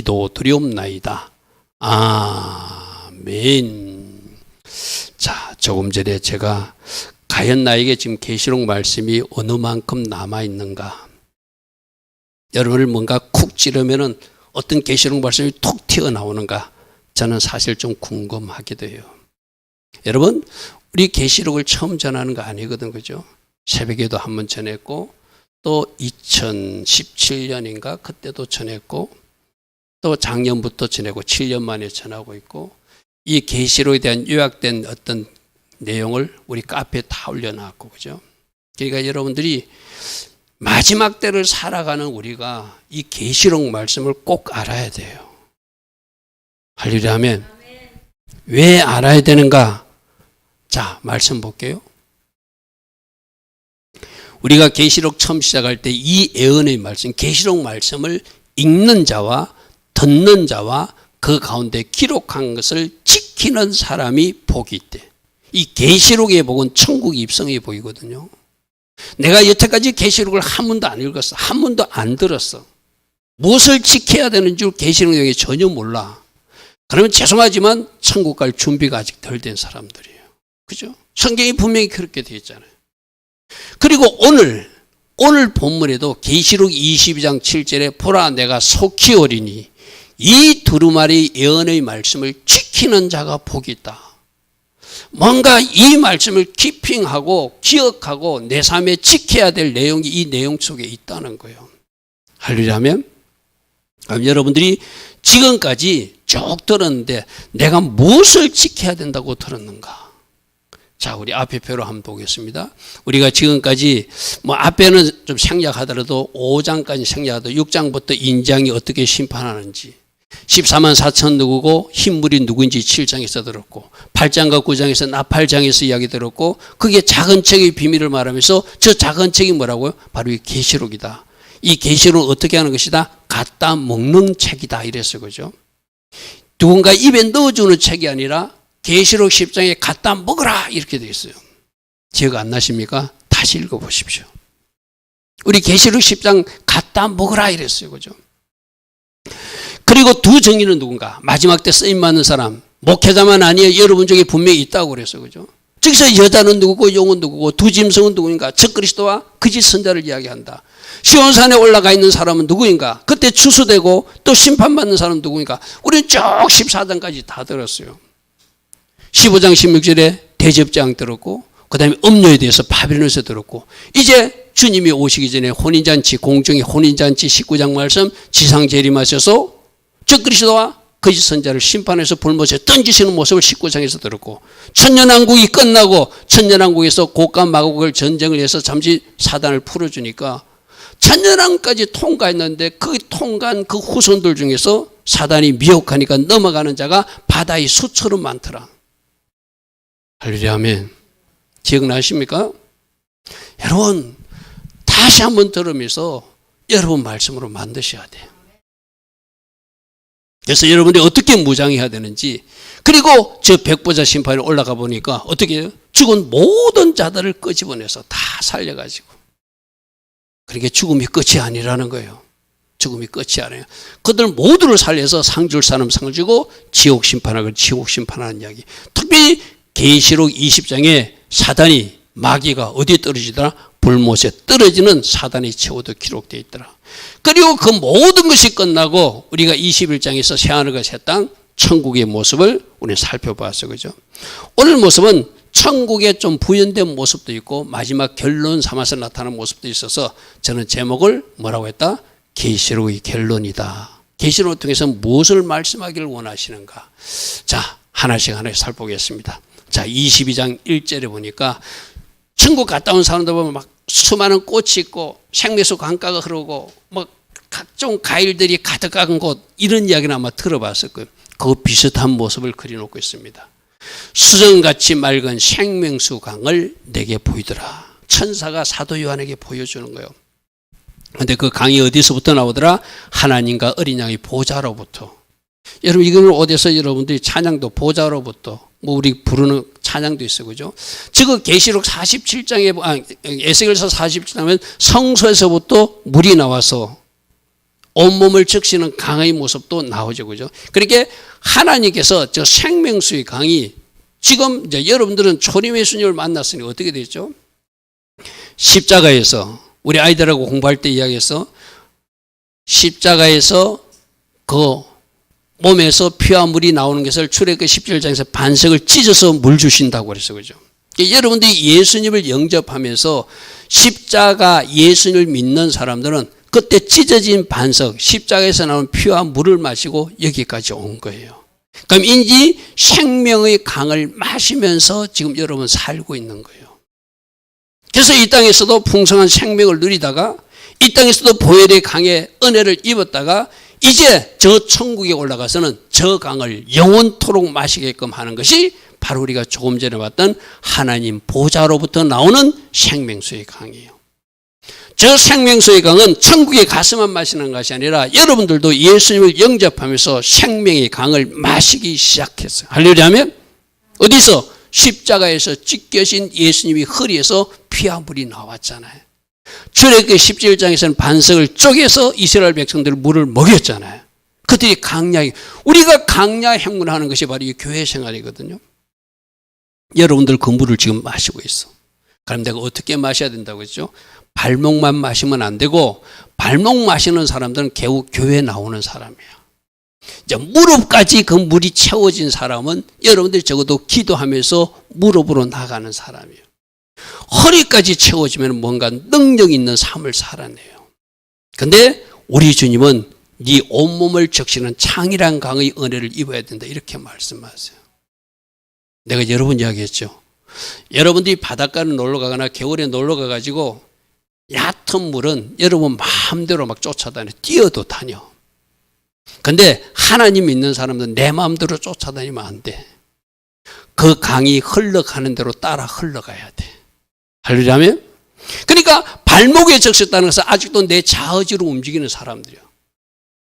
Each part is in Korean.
기도드리옵나이다. 아멘. 자, 조금 전에 제가 과연 나에게 지금 계시록 말씀이 어느 만큼 남아있는가. 여러분을 뭔가 쿡 찌르면은 어떤 계시록 말씀이 툭 튀어나오는가. 저는 사실 좀 궁금하기도 해요. 여러분, 우리 계시록을 처음 전하는 거 아니거든, 그죠? 새벽에도 한번 전했고, 또 2017년인가 그때도 전했고, 또 작년부터 전하고 7년 만에 전하고 있고, 이 계시록에 대한 요약된 어떤 내용을 우리 카페에 다 올려놨고, 그죠? 그러니까 여러분들이 마지막 때를 살아가는 우리가 이 계시록 말씀을 꼭 알아야 돼요. 할렐루야 하면 왜 알아야 되는가? 자, 말씀 볼게요. 우리가 계시록 처음 시작할 때 이 예언의 말씀, 계시록 말씀을 읽는 자와 듣는 자와 그 가운데 기록한 것을 지키는 사람이 복이 있대. 이 계시록의 복은 천국 입성의 복이거든요. 내가 여태까지 계시록을 한 번도 안 읽었어. 한 번도 안 들었어. 무엇을 지켜야 되는 줄 계시록 내용이 전혀 몰라. 그러면 죄송하지만 천국 갈 준비가 아직 덜 된 사람들이에요. 그죠? 성경이 분명히 그렇게 되어 있잖아요. 그리고 오늘 본문에도 계시록 22장 7절에 보라 내가 속히 오리니 이 두루마리 예언의 말씀을 지키는 자가 복이 있다. 뭔가 이 말씀을 키핑하고 기억하고 내 삶에 지켜야 될 내용이 이 내용 속에 있다는 거예요. 할렐루야 하면 여러분들이 지금까지 쭉 들었는데 내가 무엇을 지켜야 된다고 들었는가? 자, 우리 앞에 표로 한번 보겠습니다. 우리가 지금까지 앞에는 좀 생략하더라도 5장까지 생략하더라도 6장부터 인장이 어떻게 심판하는지 14만 4천 누구고 흰물이 누구인지 7장에서 들었고 8장과 9장에서 나팔장에서 이야기 들었고 그게 작은 책의 비밀을 말하면서 저 작은 책이 뭐라고요? 바로 이 계시록이다. 이 계시록은 어떻게 하는 것이다? 갖다 먹는 책이다 이랬어요. 그죠? 누군가 입에 넣어주는 책이 아니라 계시록 10장에 갖다 먹으라 이렇게 되어 있어요. 기억 안 나십니까? 다시 읽어보십시오. 우리 계시록 10장 갖다 먹으라 이랬어요. 그죠? 그리고 두 정의는 누군가? 마지막 때 쓰임받는 사람, 목회자만 아니에요. 여러분 중에 분명히 있다고 그랬어요. 그죠? 저기서 여자는 누구고 용은 누구고 두 짐승은 누구인가? 적그리스도와 거짓 선자를 이야기한다. 시온산에 올라가 있는 사람은 누구인가? 그때 추수되고 또 심판받는 사람은 누구인가? 우리는 쭉 14장까지 다 들었어요. 15장 16절에 대접장 들었고 그 다음에 음료에 대해서 바빌론에서 들었고 이제 주님이 오시기 전에 혼인잔치 공중의 혼인잔치 19장 말씀 지상 재림하셔서 적그리스도와 거짓 선자를 심판해서 불못에 던지시는 모습을 19장에서 들었고 천년왕국이 끝나고 천년왕국에서 곡과 마곡을 전쟁을 해서 잠시 사단을 풀어주니까 천년왕국까지 통과했는데 그 통과한 그 후손들 중에서 사단이 미혹하니까 넘어가는 자가 바다의 수처럼 많더라. 할렐루야 아멘. 기억나십니까? 여러분 다시 한번 들으면서 여러분 말씀으로 만드셔야 돼요. 그래서 여러분들이 어떻게 무장해야 되는지 그리고 저 백보자 심판에 올라가 보니까 어떻게 해요? 죽은 모든 자들을 끄집어내서 다 살려가지고 그러니까 죽음이 끝이 아니라는 거예요. 죽음이 끝이 아니에요. 그들 모두를 살려서 상 줄 사람 상을 주고 지옥 심판하고 지옥 심판하는 이야기. 특별히 계시록 20장에 사단이 마귀가 어디에 떨어지더라? 불못에 떨어지는 사단의 최후도 기록되어 있더라. 그리고 그 모든 것이 끝나고 우리가 21장에서 새하늘과 새 땅 천국의 모습을 우리는 살펴봤어요. 그죠? 오늘 모습은 천국에 좀 부연된 모습도 있고 마지막 결론 삼아서 나타나는 모습도 있어서 저는 제목을 뭐라고 했다? 계시록의 결론이다. 계시록을 통해서 무엇을 말씀하기를 원하시는가? 자, 하나씩 살펴보겠습니다. 자, 22장 1절에 보니까 천국 갔다 온 사람들 보면 막 수많은 꽃이 있고 생매수 강가가 흐르고 뭐 각종 과일들이 가득한 곳 이런 이야기는 아마 들어봤을 거예요. 그 비슷한 모습을 그려놓고 있습니다. 수정같이 맑은 생명수 강을 내게 보이더라. 천사가 사도 요한에게 보여주는 거예요. 그런데 그 강이 어디서부터 나오더라? 하나님과 어린 양의 보좌로부터. 여러분 이걸 어디서 여러분들이 찬양도 보좌로부터 뭐 우리 부르는 찬양도 있어요. 그죠? 지금 계시록 47장에 에스겔서 47장에 성소에서부터 물이 나와서 온몸을 적시는 강의 모습도 나오죠. 그죠? 그러니까 하나님께서 저 생명수의 강이 지금 이제 여러분들은 초림 예수님을 만났으니 어떻게 됐죠? 십자가에서 우리 아이들하고 공부할 때 이야기해서 십자가에서 그 몸에서 피와 물이 나오는 것을 출애굽기 17장에서 반석을 찢어서 물 주신다고 그랬어요. 그죠? 그러니까 여러분들이 예수님을 영접하면서 십자가 예수님을 믿는 사람들은 그때 찢어진 반석, 십자가에서 나온 피와 물을 마시고 여기까지 온 거예요. 그럼 인지 생명의 강을 마시면서 지금 여러분 살고 있는 거예요. 그래서 이 땅에서도 풍성한 생명을 누리다가 이 땅에서도 보혈의 강의 은혜를 입었다가 이제 저 천국에 올라가서는 저 강을 영원토록 마시게끔 하는 것이 바로 우리가 조금 전에 봤던 하나님 보좌로부터 나오는 생명수의 강이에요. 저 생명수의 강은 천국에 가서만 마시는 것이 아니라 여러분들도 예수님을 영접하면서 생명의 강을 마시기 시작했어요. 할렐루야 하면 어디서? 십자가에서 찢겨진 예수님이 허리에서 피와 물이 나왔잖아요. 출애굽기 17장에서는 반석을 쪼개서 이스라엘 백성들 물을 먹였잖아요. 그들이 강야에 우리가 강야 행군하는 것이 바로 이 교회 생활이거든요. 여러분들 그 물을 지금 마시고 있어. 그럼 내가 어떻게 마셔야 된다고 했죠? 발목만 마시면 안 되고 발목 마시는 사람들은 겨우 교회에 나오는 사람이에요. 이제 무릎까지 그 물이 채워진 사람은 여러분들이 적어도 기도하면서 무릎으로 나가는 사람이에요. 허리까지 채워지면 뭔가 능력 있는 삶을 살아내요. 근데 우리 주님은 네 온몸을 적시는 창이란 강의 은혜를 입어야 된다 이렇게 말씀하세요. 내가 여러 번 이야기했죠. 여러분들이 바닷가를 놀러 가거나 겨울에 놀러 가가지고 얕은 물은 여러분 마음대로 막 쫓아다녀 뛰어도 다녀. 근데 하나님 믿는 사람들은 내 마음대로 쫓아다니면 안 돼. 그 강이 흘러가는 대로 따라 흘러가야 돼. 할렐루야. 그러니까 발목에 적셨다는 것은 아직도 내 자의지로 움직이는 사람들이야.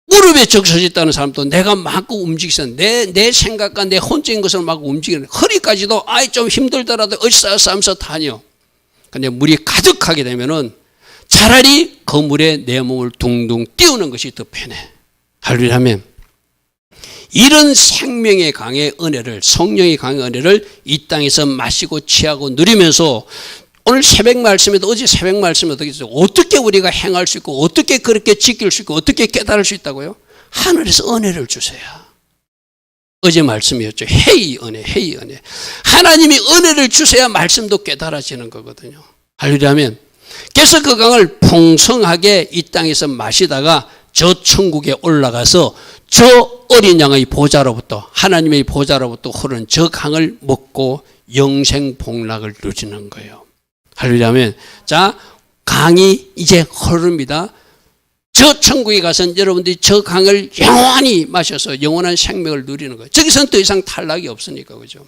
무릎에 적셔졌다는 사람도 내가 막 움직이서 내 생각과 내 혼적인 것을 막 움직이는 허리까지도 아이 좀 힘들더라도 얼싸싸면서 다녀. 근데 물이 가득하게 되면은 차라리 그 물에 내 몸을 둥둥 띄우는 것이 더 편해. 할렐루야 하면 이런 생명의 강의 은혜를 성령의 강의 은혜를 이 땅에서 마시고 취하고 누리면서 오늘 새벽 말씀에도 어제 새벽 말씀에 어떻게 우리가 행할 수 있고 어떻게 그렇게 지킬 수 있고 어떻게 깨달을 수 있다고요? 하늘에서 은혜를 주세요. 어제 말씀이었죠. 회의 은혜, 회의 은혜. 하나님이 은혜를 주셔야 말씀도 깨달아지는 거거든요. 할렐루야 하면 그래서 그 강을 풍성하게 이 땅에서 마시다가 저 천국에 올라가서 저 어린 양의 보좌로부터 하나님의 보좌로부터 흐르는 저 강을 먹고 영생 복락을 누리는 거예요. 할렐루야 하면 자 강이 이제 흐릅니다. 저 천국에 가서는 여러분들이 저 강을 영원히 마셔서 영원한 생명을 누리는 거예요. 저기서는 더 이상 탈락이 없으니까 그죠.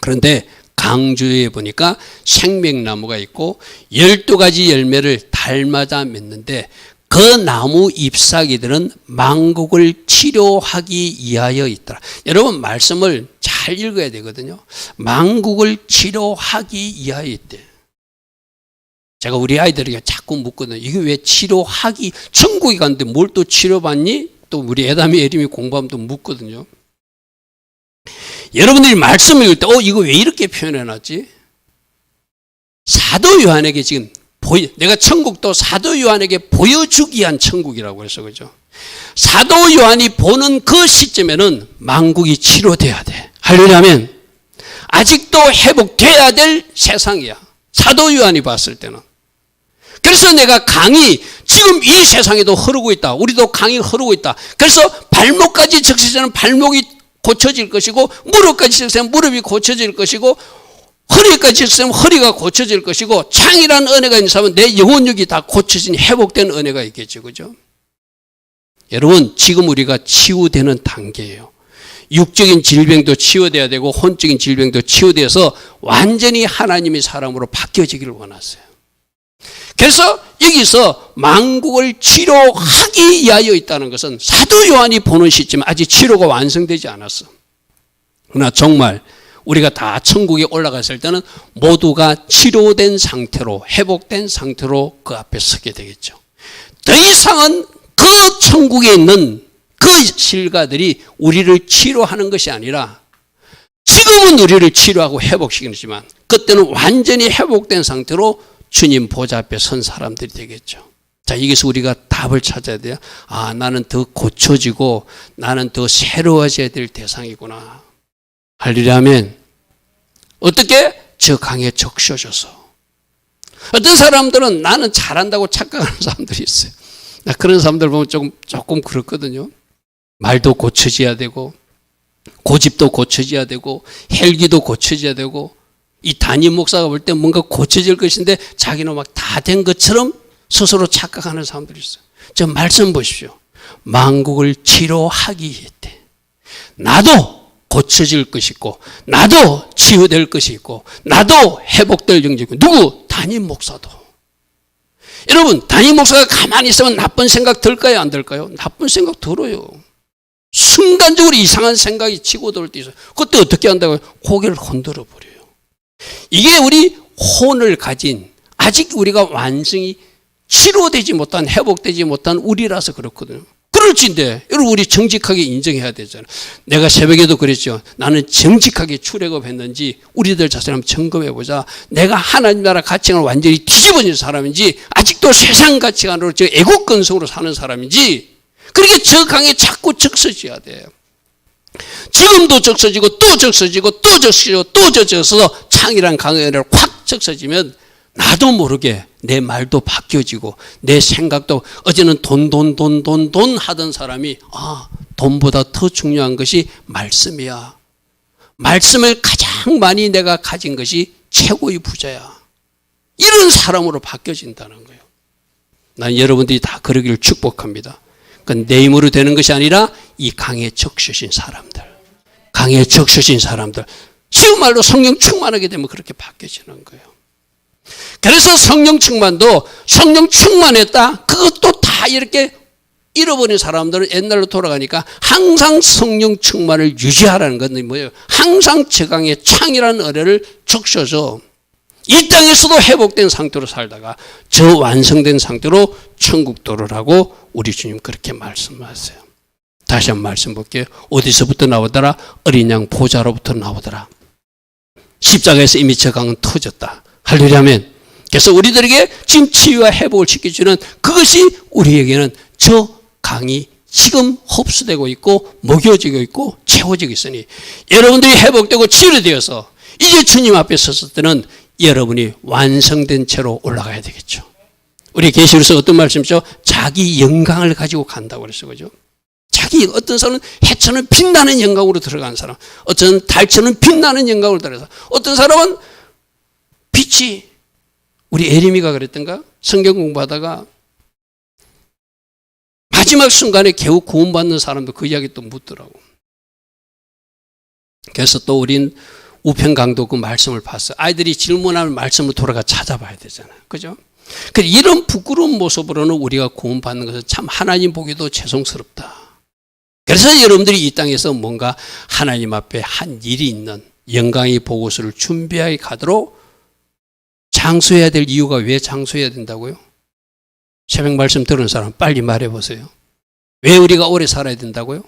그런데 강 주위에 보니까 생명나무가 있고 12가지 열매를 달마다 맺는데 그 나무 잎사귀들은 만국을 치료하기 위하여 있더라. 여러분 말씀을 잘 읽어야 되거든요. 만국을 치료하기 위하여 있대. 제가 우리 아이들에게 자꾸 묻거든요. 이게 왜 치료하기 천국에 갔는데 뭘 또 치료받니? 또 우리 애담이 에림이 공부하면 또 묻거든요. 여러분들이 말씀을 읽을 때 이거 왜 이렇게 표현해놨지? 사도 요한에게 지금 내가 천국도 사도 요한에게 보여주기 위한 천국이라고 해서 그죠. 사도 요한이 보는 그 시점에는 만국이 치료돼야 돼. 할렐루야 하면 아직도 회복돼야 될 세상이야. 사도 요한이 봤을 때는. 그래서 내가 강이 지금 이 세상에도 흐르고 있다. 우리도 강이 흐르고 있다. 그래서 발목까지 적시자는 발목이 고쳐질 것이고 무릎까지 적시자는 무릎이 고쳐질 것이고 허리까지 있으면 허리가 고쳐질 것이고 창이라는 은혜가 있는 사람은 내 영혼력이 다 고쳐진 회복된 은혜가 있겠죠. 그죠? 여러분 지금 우리가 치유되는 단계예요. 육적인 질병도 치유돼야 되고 혼적인 질병도 치유돼서 완전히 하나님의 사람으로 바뀌어지기를 원하세요. 그래서 여기서 만국을 치료하기 위하여 있다는 것은 사도 요한이 보는 시점에 아직 치료가 완성되지 않았어. 그러나 정말 우리가 다 천국에 올라갔을 때는 모두가 치료된 상태로 회복된 상태로 그 앞에 서게 되겠죠. 더 이상은 그 천국에 있는 그 실가들이 우리를 치료하는 것이 아니라 지금은 우리를 치료하고 회복시키지만 그때는 완전히 회복된 상태로 주님 보좌 앞에 선 사람들이 되겠죠. 자, 여기서 우리가 답을 찾아야 돼요. 아, 나는 더 고쳐지고 나는 더 새로워져야 될 대상이구나. 할렐루야, 아멘. 어떻게? 저 강에 적셔져서. 어떤 사람들은 나는 잘한다고 착각하는 사람들이 있어요. 나 그런 사람들 보면 조금 그렇거든요. 말도 고쳐져야 되고, 고집도 고쳐져야 되고, 헬기도 고쳐져야 되고, 이 담임 목사가 볼 때 뭔가 고쳐질 것인데 자기는 막 다 된 것처럼 스스로 착각하는 사람들이 있어요. 저 말씀 보십시오. 만국을 치료하기 위해 때 나도 고쳐질 것이 있고, 나도 치유될 것이 있고, 나도 회복될 영역이 있고, 누구? 담임 목사도. 여러분, 담임 목사가 가만히 있으면 나쁜 생각 들까요? 안 들까요? 나쁜 생각 들어요. 순간적으로 이상한 생각이 치고 들어올 때 있어요. 그때 어떻게 한다고요? 고개를 흔들어 버려요. 이게 우리 혼을 가진, 아직 우리가 완전히 치료되지 못한, 회복되지 못한 우리라서 그렇거든요. 그럴진데 여러분, 우리 정직하게 인정해야 되잖아요. 내가 새벽에도 그랬죠. 나는 정직하게 출애굽했는지 우리들 자신을 한번 점검해보자. 내가 하나님 나라 가치관을 완전히 뒤집어진 사람인지, 아직도 세상 가치관으로 저 애국 근성으로 사는 사람인지, 그렇게 저 강에 자꾸 적셔져야 돼요. 지금도 적셔지고 또 적셔지고 또 적셔지고 또 적셔서 창이란 강에 확 적셔지면 나도 모르게 내 말도 바뀌어지고 내 생각도, 어제는 돈 하던 사람이 돈보다 더 중요한 것이 말씀이야. 말씀을 가장 많이 내가 가진 것이 최고의 부자야. 이런 사람으로 바뀌어진다는 거예요. 난 여러분들이 다 그러기를 축복합니다. 그건 내 힘으로 되는 것이 아니라 이 강에 적셔진 사람들, 강에 적셔진 사람들, 쉬운 말로 성령 충만하게 되면 그렇게 바뀌어지는 거예요. 그래서 성령 충만도, 성령 충만했다, 그것도 다 이렇게 잃어버린 사람들은 옛날로 돌아가니까 항상 성령 충만을 유지하라는 건 뭐예요? 항상 저 강에 창이라는 어뢰를 적셔서 이 땅에서도 회복된 상태로 살다가 저 완성된 상태로 천국도를 하고 우리 주님 그렇게 말씀하세요. 다시 한번 말씀 볼게요. 어디서부터 나오더라? 어린 양 보좌로부터 나오더라. 십자가에서 이미 저 강은 터졌다. 할렐루야, 아멘. 그래서 우리들에게 지금 치유와 회복을 시켜주는 그것이 우리에게는 저 강이 지금 흡수되고 있고 먹여지고 있고 채워지고 있으니 여러분들이 회복되고 치유되어서 이제 주님 앞에 섰을 때는 여러분이 완성된 채로 올라가야 되겠죠. 우리 계시록에서 어떤 말씀이죠? 자기 영광을 가지고 간다고 그랬어요. 그죠? 자기, 어떤 사람은 해처럼 빛나는 영광으로 들어가는 사람, 어떤 달처럼 빛나는 영광으로 들어가서, 어떤 사람은 빛이, 우리 에리미가 그랬던가? 성경 공부하다가 마지막 순간에 겨우 구원받는 사람도 그 이야기 또 묻더라고. 그래서 또 우린 우편강도 그 말씀을 봤어요. 아이들이 질문하면 말씀으로 돌아가 찾아봐야 되잖아요. 그죠? 이런 부끄러운 모습으로는 우리가 구원받는 것은 참 하나님 보기도 죄송스럽다. 그래서 여러분들이 이 땅에서 뭔가 하나님 앞에 한 일이 있는 영광의 보고서를 준비하게 가도록 장수해야 될 이유가, 왜 장수해야 된다고요? 새벽 말씀 들은 사람 빨리 말해보세요. 왜 우리가 오래 살아야 된다고요?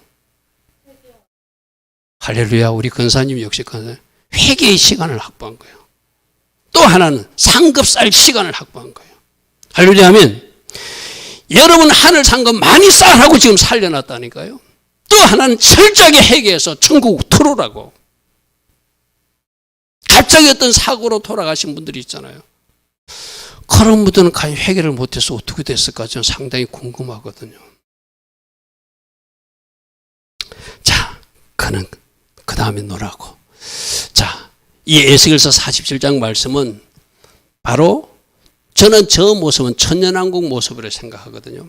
할렐루야. 우리 권사님 역시 회개의 시간을 확보한 거예요. 또 하나는 상급 쌀 시간을 확보한 거예요. 할렐루야, 아멘. 여러분 하늘 상급 많이 쌀하고 지금 살려놨다니까요. 또 하나는 철저하게 회개해서 천국 들어오라고. 갑자기 어떤 사고로 돌아가신 분들이 있잖아요. 그런 분들은 과연 회개를 못해서 어떻게 됐을까 저는 상당히 궁금하거든요. 자, 그는 그 다음에 노라고. 자, 이 에스겔서 47장 말씀은 바로 저는 저 모습은 천년왕국 모습으로 생각하거든요.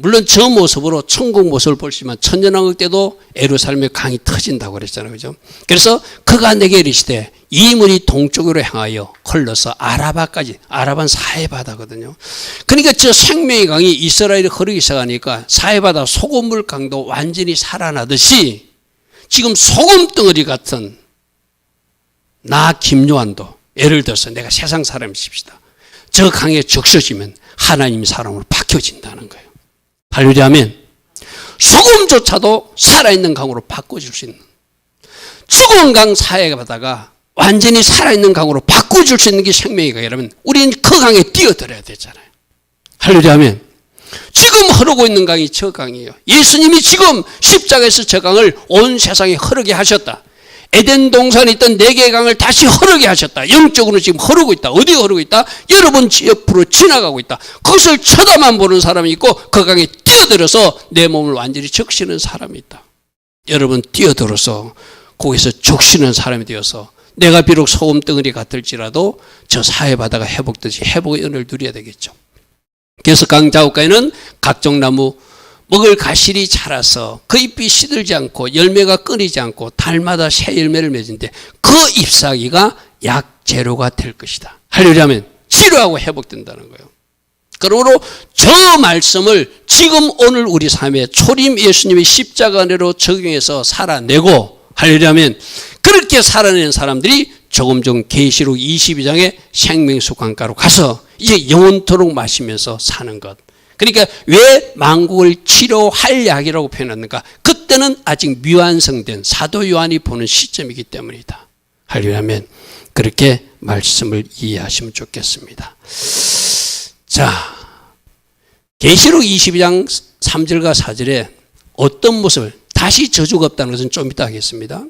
물론 저 모습으로 천국 모습을 볼 수 있지만 천년왕국 때도 예루살렘의 강이 터진다고 그랬잖아요. 그죠? 그래서 그가 내게 이르시되 이 물이 동쪽으로 향하여 흘러서 아라바까지, 아라바는 사해바다거든요. 그러니까 저 생명의 강이 이스라엘에 흐르기 시작하니까 사해바다 소금물 강도 완전히 살아나듯이 지금 소금 덩어리 같은 나 김요한도, 예를 들어서 내가 세상 사람이십시다. 저 강에 적셔지면 하나님 사람으로 바뀌어진다는 거예요. 할렐루야 아멘. 소금조차도 살아있는 강으로 바꿔줄 수 있는, 죽은 강 사해바다가 완전히 살아있는 강으로 바꿔줄 수 있는 게 생명이가 이러면 우리는 그 강에 뛰어들어야 되잖아요. 할렐루야 아멘. 지금 흐르고 있는 강이 저 강이에요. 예수님이 지금 십자가에서 저 강을 온 세상에 흐르게 하셨다. 에덴 동산에 있던 4개의 강을 다시 흐르게 하셨다. 영적으로 지금 흐르고 있다. 어디 흐르고 있다? 여러분 옆으로 지나가고 있다. 그것을 쳐다만 보는 사람이 있고 그 강에 뛰어들어서 내 몸을 완전히 적시는 사람이 있다. 여러분 뛰어들어서 거기서 적시는 사람이 되어서 내가 비록 소금덩어리 같을지라도 저 사해바다가 회복되듯이 회복의 은혜를 누려야 되겠죠. 그래서 강 좌우가에는 각종 나무 먹을 가실이 자라서 그 잎이 시들지 않고 열매가 끊이지 않고 달마다 새 열매를 맺는데 그 잎사귀가 약재료가 될 것이다. 할렐루야. 치료하고 회복된다는 거예요. 그러므로 저 말씀을 지금 오늘 우리 삶에 초림 예수님의 십자가 은혜로 적용해서 살아내고, 할렐루야. 그렇게 살아낸 사람들이 조금 전 계시록 22장의 생명수 강가로 가서 이제 영원토록 마시면서 사는 것. 그러니까 왜 만국을 치료할 약이라고 표현했는가? 그때는 아직 미완성된 사도 요한이 보는 시점이기 때문이다. 할렐루야. 그렇게 말씀을 이해하시면 좋겠습니다. 자, 계시록 22장 3절과 4절에 어떤 모습을, 다시 저주가 없다는 것은 좀 이따 하겠습니다.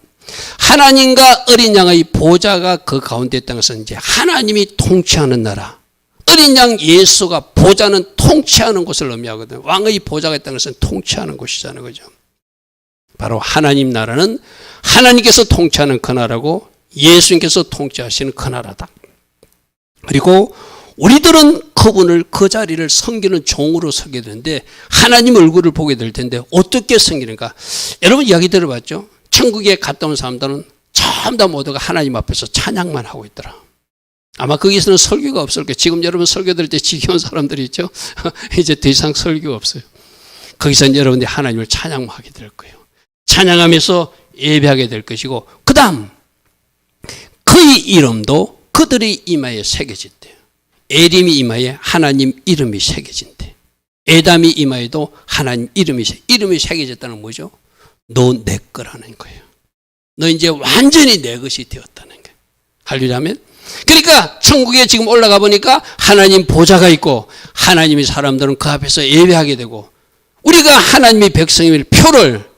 하나님과 어린 양의 보좌가 그 가운데 있다는 것은 이제 하나님이 통치하는 나라, 어린 양 예수가 보좌는 통치하는 곳을 의미하거든요. 왕의 보좌가 있다는 것은 통치하는 곳이잖아요. 그죠? 바로 하나님 나라는 하나님께서 통치하는 그 나라고 예수님께서 통치하시는 그 나라다. 그리고 우리들은 그분을, 그 자리를 섬기는 종으로 서게 되는데 하나님 얼굴을 보게 될 텐데 어떻게 섬기는가? 여러분 이야기 들어봤죠? 천국에 갔다 온 사람들은 전부 다 모두가 하나님 앞에서 찬양만 하고 있더라. 아마 거기서는 설교가 없을 거예요. 지금 여러분 설교 들을 때 지겨운 사람들이 있죠. 이제 더 이상 설교가 없어요. 거기서는 여러분들이 하나님을 찬양만 하게 될 거예요. 찬양하면서 예배하게 될 것이고, 그 다음 그의 이름도 그들의 이마에 새겨진대요. 에림이 이마에 하나님 이름이 새겨진대. 에담이 이마에도 하나님 이름이 새겨졌다는 건 뭐죠? 너 내 거라는 거예요. 너 이제 완전히 내 것이 되었다는 거예요. 할렐루야. 그러니까 천국에 지금 올라가 보니까 하나님 보좌가 있고 하나님의 사람들은 그 앞에서 예배하게 되고, 우리가 하나님의 백성임을 표를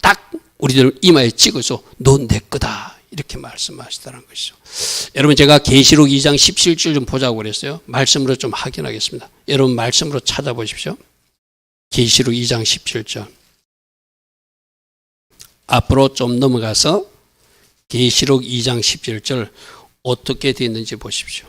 딱 우리들 이마에 찍어서 너 내 거다 이렇게 말씀하시다는 것이죠. 여러분 제가 계시록 2장 17절 좀 보자고 그랬어요. 말씀으로 좀 확인하겠습니다. 여러분 말씀으로 찾아보십시오. 계시록 2장 17절. 앞으로 좀 넘어가서 계시록 2장 17절 어떻게 되어 있는지 보십시오.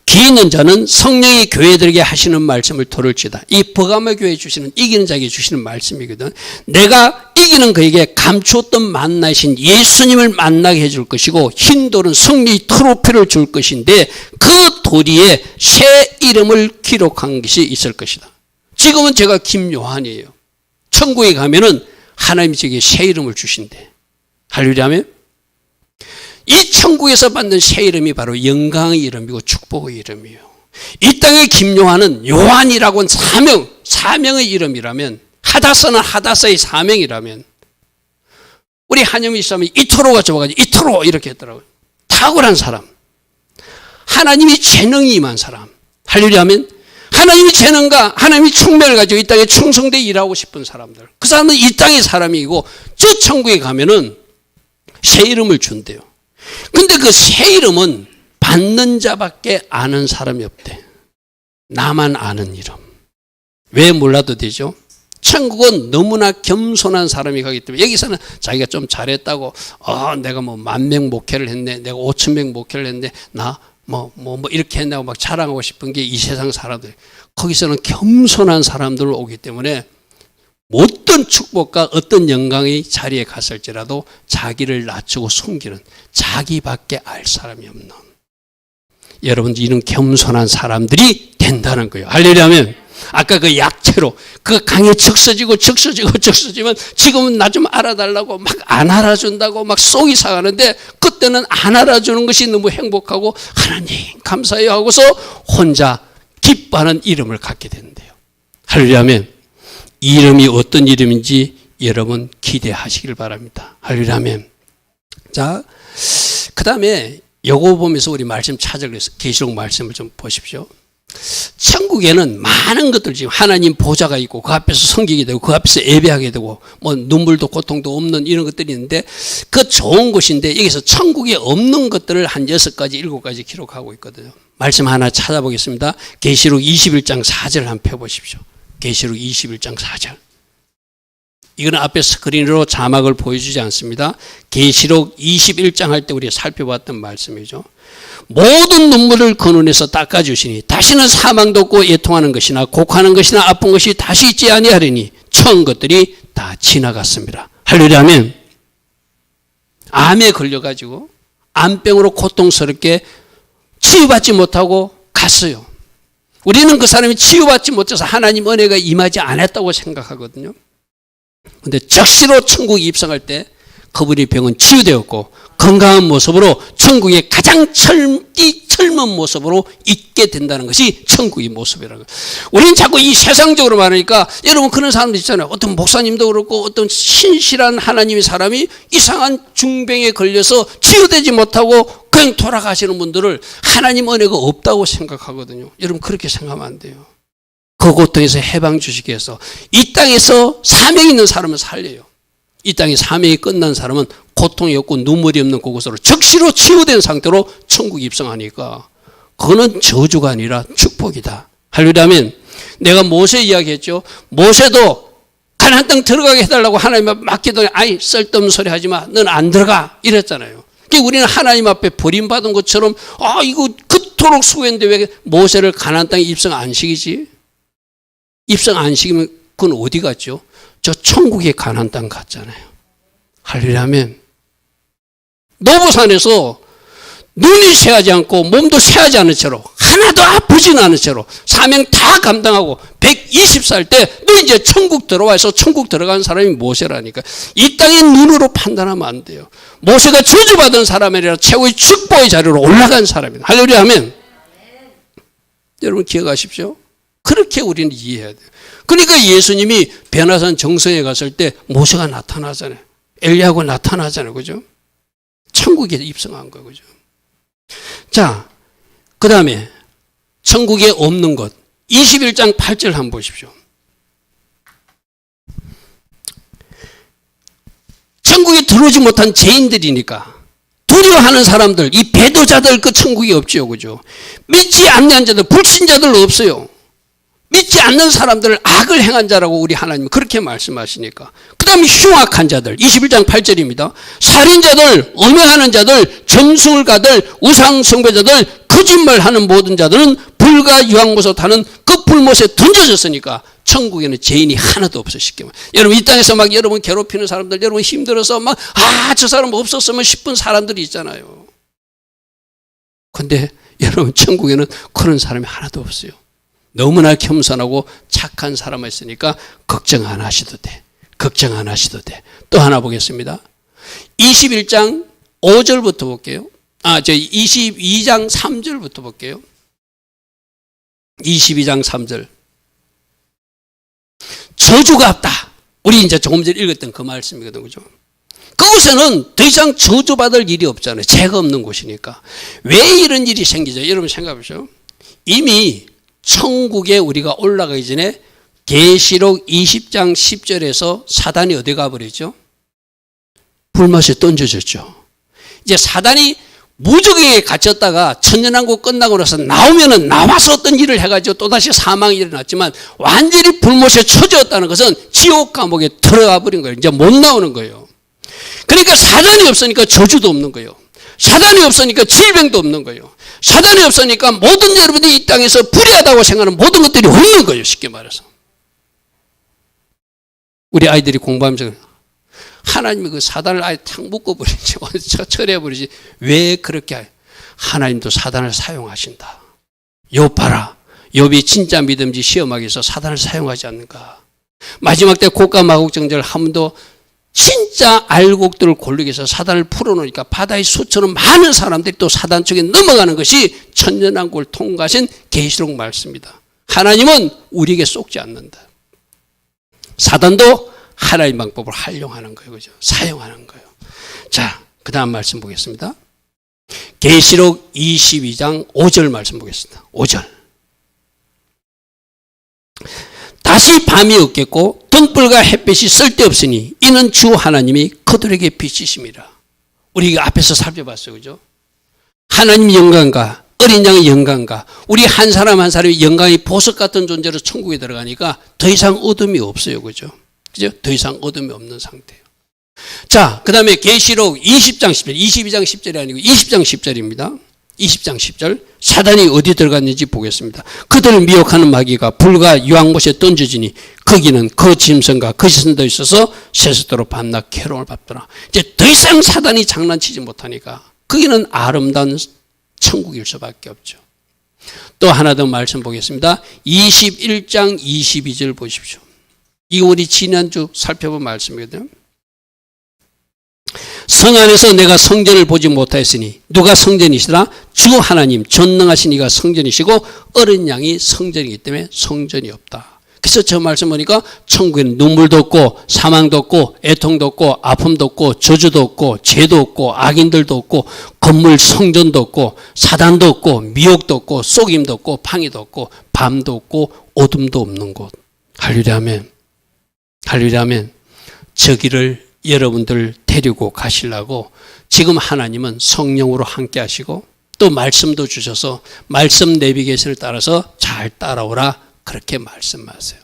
귀 있는 자는 성령이 교회들에게 하시는 말씀을 들을지어다. 이 버가모 교회에 주시는, 이기는 자에게 주시는 말씀이거든. 내가 이기는 그에게 감추었던 만나신 예수님을 만나게 해줄 것이고 흰 돌은 승리의 트로피를 줄 것인데 그 도리에 새 이름을 기록한 것이 있을 것이다. 지금은 제가 김요한이에요. 천국에 가면은 하나님이 제게 새 이름을 주신대. 할렐루야. 이 천국에서 받는 새 이름이 바로 영광의 이름이고 축복의 이름이에요. 이 땅의 김요한은 요한이라고는 사명의 이름이라면, 하다서는 하다서의 사명이라면, 우리 한여미 있으면 이토로가 좋아가지고 이토로 이렇게 했더라고요. 탁월한 사람, 하나님이 재능이 임한 사람. 할렐루야. 하나님이 재능과 하나님이 총명을 가지고 이 땅에 충성되어 일하고 싶은 사람들, 그 사람은 이 땅의 사람이고 저 천국에 가면은 새 이름을 준대요. 근데 그 새 이름은 받는 자밖에 아는 사람이 없대. 나만 아는 이름. 왜 몰라도 되죠? 천국은 너무나 겸손한 사람이 가기 때문에, 여기서는 자기가 좀 잘했다고, 내가 뭐 10,000명 목회를 했네, 내가 5,000명 목회를 했네, 나 이렇게 했냐고 막 자랑하고 싶은 게 이 세상 사람들. 거기서는 겸손한 사람들 오기 때문에 어떤 축복과 어떤 영광의 자리에 갔을지라도 자기를 낮추고 숨기는, 자기밖에 알 사람이 없는, 여러분 이런 겸손한 사람들이 된다는 거예요. 할렐루야. 아까 그 약체로 그 강에 적서지면 지금은 나 좀 알아달라고 막 안 알아준다고 막 속이 상하는데, 그때는 안 알아주는 것이 너무 행복하고 하나님 감사해요 하고서 혼자 기뻐하는 이름을 갖게 된대요. 할렐루야면 이 이름이 어떤 이름인지 여러분 기대하시길 바랍니다. 할렐루야면. 자, 그 다음에 요거 보면서 우리 말씀 찾으려서 계시록 말씀을 좀 보십시오. 천국에는 많은 것들, 지금 하나님 보좌가 있고 그 앞에서 섬기게 되고 그 앞에서 예배하게 되고 뭐 눈물도 고통도 없는 이런 것들이 있는데 그 좋은 곳인데 여기서 천국에 없는 것들을 한 6가지 7가지 기록하고 있거든요. 말씀 하나 찾아보겠습니다. 계시록 21장 4절 한번 펴보십시오. 계시록 21장 4절. 이거는 앞에 스크린으로 자막을 보여주지 않습니다. 계시록 21장 할 때 우리가 살펴봤던 말씀이죠. 모든 눈물을 그 눈에서 닦아주시니 다시는 사망도 없고 애통하는 것이나 곡하는 것이나 아픈 것이 다시 있지 아니하리니 처음 것들이 다 지나갔습니다. 할렐루야면 암에 걸려가지고 암병으로 고통스럽게 치유받지 못하고 갔어요. 우리는 그 사람이 치유받지 못해서 하나님 은혜가 임하지 않았다고 생각하거든요. 그런데 적시로 천국에 입성할 때 그분의 병은 치유되었고 건강한 모습으로 천국의 가장 젊은 모습으로 있게 된다는 것이 천국의 모습이라는 거예요. 우리는 자꾸 이 세상적으로 말하니까 여러분 그런 사람들 있잖아요. 어떤 목사님도 그렇고 어떤 신실한 하나님의 사람이 이상한 중병에 걸려서 치유되지 못하고 그냥 돌아가시는 분들을 하나님 은혜가 없다고 생각하거든요. 여러분 그렇게 생각하면 안 돼요. 그 고통에서 해방 주시기 위해서 이 땅에서 사명이 있는 사람은 살려요. 이 땅에 사명이 끝난 사람은 고통이 없고 눈물이 없는 그곳으로 즉시로 치유된 상태로 천국에 입성하니까 그거는 저주가 아니라 축복이다. 할렐루야면 내가 모세 이야기했죠. 모세도 가나안 땅 들어가게 해달라고 하나님 앞에 맡기더니 아이 쓸데없는 소리 하지 마. 넌 안 들어가. 이랬잖아요. 그러니까 우리는 하나님 앞에 버림받은 것처럼 이거 그토록 수고했는데 왜 모세를 가나안 땅에 입성 안 시키지? 입성 안 시키면 그건 어디 갔죠? 저 천국의 가나안 땅 갔잖아요. 할렐루야면 노부산에서 눈이 새하지 않고 몸도 새하지 않은 채로 하나도 아프진 않은 채로 사명 다 감당하고 120살 때 너 이제 천국 들어와서 천국 들어간 사람이 모세라니까. 이 땅의 눈으로 판단하면 안 돼요. 모세가 저주받은 사람이라 최고의 축복의 자리로 올라간 사람입니다. 할렐루야면 여러분 기억하십시오. 그렇게 우리는 이해해야 돼요. 그러니까 예수님이 베나산 정성에 갔을 때 모세가 나타나잖아요. 엘리야가 나타나잖아요. 그죠? 천국에 입성한 거예요. 그죠? 자, 그 다음에 천국에 없는 것 21장 8절 한번 보십시오. 천국에 들어오지 못한 죄인들이니까 두려워하는 사람들, 이 배도자들 그 천국이 없지요. 그죠? 믿지 않는 자들, 불신자들 없어요. 믿지 않는 사람들을 악을 행한 자라고 우리 하나님은 그렇게 말씀하시니까. 그 다음에 흉악한 자들 21장 8절입니다. 살인자들, 음행하는 자들, 점술 가들, 우상숭배자들, 거짓말하는 모든 자들은 불과 유황못에 타는 그 불못에 던져졌으니까 천국에는 죄인이 하나도 없어. 쉽게 말해. 여러분 이 땅에서 막 여러분 괴롭히는 사람들, 여러분 힘들어서 막 저 사람 없었으면 싶은 사람들이 있잖아요. 근데 여러분 천국에는 그런 사람이 하나도 없어요. 너무나 겸손하고 착한 사람이 있으니까 걱정 안 하셔도 돼. 걱정 안 하셔도 돼. 또 하나 보겠습니다. 21장 5절부터 볼게요. 22장 3절부터 볼게요. 22장 3절. 저주가 없다. 우리 이제 조금 전에 읽었던 그 말씀이거든요. 그죠? 그곳에는 더 이상 저주받을 일이 없잖아요. 죄가 없는 곳이니까. 왜 이런 일이 생기죠? 여러분 생각해보세요. 이미 천국에 우리가 올라가기 전에 계시록 20장 10절에서 사단이 어디 가버렸죠? 불못에 던져졌죠. 이제 사단이 무적에 갇혔다가 천년왕국 끝나고 나서 나오면은 나와서 어떤 일을 해가지고 또다시 사망이 일어났지만 완전히 불못에 처졌다는 것은 지옥 감옥에 들어가 버린 거예요. 이제 못 나오는 거예요. 그러니까 사단이 없으니까 저주도 없는 거예요. 사단이 없으니까 질병도 없는 거예요. 사단이 없으니까 모든 여러분들이 이 땅에서 불의하다고 생각하는 모든 것들이 없는 거예요. 쉽게 말해서. 우리 아이들이 공부하면서 하나님이 그 사단을 아예 탁 묶어버리지, 처리해버리지. 왜 그렇게 해요? 하나님도 사단을 사용하신다. 욥 봐라. 욥이 진짜 믿음지 시험하기 위해서 사단을 사용하지 않는가. 마지막 때 고가 마곡정절 한 번도 진짜 알곡들을 고르기 위해서 사단을 풀어놓으니까 바다의 수처럼 많은 사람들이 또 사단 쪽에 넘어가는 것이 천년왕국을 통과하신 계시록 말씀입니다. 하나님은 우리에게 속지 않는다. 사단도 하나님 방법을 활용하는 거예요. 그죠? 사용하는 거예요. 자, 그 다음 말씀 보겠습니다. 계시록 22장 5절 말씀 보겠습니다. 5절. 다시 밤이 없겠고 등불과 햇빛이 쓸데없으니 이는 주 하나님이 그들에게 빛이심이라. 우리가 앞에서 살펴봤어요. 그죠? 하나님의 영광과 어린 양의 영광과 우리 한 사람 한 사람의 영광이 보석 같은 존재로 천국에 들어가니까 더 이상 어둠이 없어요. 그죠? 그죠? 더 이상 어둠이 없는 상태예요. 자, 그 다음에 계시록 20장 10절, 22장 10절이 아니고 20장 10절입니다. 20장 10절. 사단이 어디 들어갔는지 보겠습니다. 그들을 미혹하는 마귀가 불과 유황못에 던져지니 거기는 그 짐승과 그 신도 있어서 세숫대로 밤낮 괴로움을 받더라. 이제 더 이상 사단이 장난치지 못하니까 거기는 아름다운 천국일 수밖에 없죠. 또 하나 더 말씀 보겠습니다. 21장 22절 보십시오. 이거 우리 지난주 살펴본 말씀이거든요. 성 안에서 내가 성전을 보지 못하였으니 누가 성전이시라? 주 하나님 전능하신 이가 성전이시고 어린 양이 성전이기 때문에 성전이 없다. 그래서 저 말씀 보니까 천국에는 눈물도 없고 사망도 없고 애통도 없고 아픔도 없고 저주도 없고 죄도 없고 악인들도 없고 건물 성전도 없고 사단도 없고 미혹도 없고 속임도 없고 방해도 없고 밤도 없고 어둠도 없는 곳. 할렐루야 아멘. 할렐루야 아멘. 저기를 여러분들 데리고 가시려고 지금 하나님은 성령으로 함께 하시고 또 말씀도 주셔서 말씀 내비게이션을 따라서 잘 따라오라 그렇게 말씀하세요.